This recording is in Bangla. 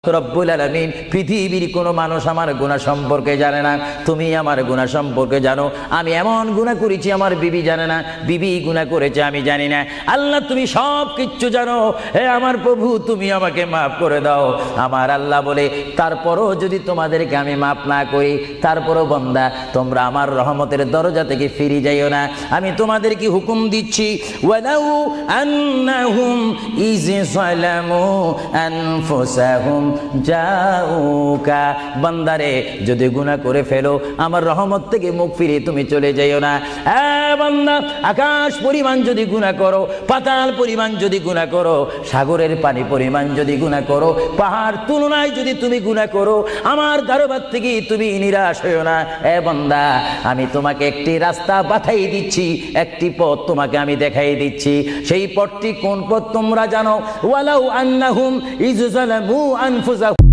রব্বুল আলামিন পৃথিবীর কোনো মানুষ আমার গুনাহ সম্পর্কে জানে না, তুমি আমার গুনাহ সম্পর্কে জানো। আমি এমন গুনাহ করেছি আমার বিবি জানে না, বিবি গুনাহ করেছে আমি জানি না। আল্লাহ তুমি সব কিচ্ছু জানো, হে আমার প্রভু তুমি আমাকে মাফ করে দাও। আমার আল্লাহ বলে তারপরও যদি তোমাদেরকে আমি মাফ না করি, তারপরও বান্দা তোমরা আমার রহমতের দরজা থেকে ফিরে যাইও না। আমি তোমাদেরকে হুকুম দিচ্ছি, ওয়ালাউ আন্নাহুম ইয যালামু আনফুসাহুম যাউকা, বান্দারে যদি গুনাহ করে ফেলো আমার রহমত থেকে মুখ ফিরিয়ে তুমি চলে যাইও না। বান্দা আকাশ পরিমাণ যদি গুনাহ করো, পাতাল পরিমাণ যদি গুনাহ করো, সাগরের পানি পরিমাণ যদি গুনাহ করো, পাহাড় তুলনায় যদি তুমি গুনাহ করো, আমার দরবার থেকে তুমি নিরাশ হইও না। বান্দা আমি তোমাকে একটি রাস্তা বাতাই দিচ্ছি, একটি পথ তোমাকে আমি দেখাই দিচ্ছি। সেই পথটি কোন পথ তোমরা জানো? ওয়ালাউ আন্নাহুম ইয যালামু আনফুসাহুম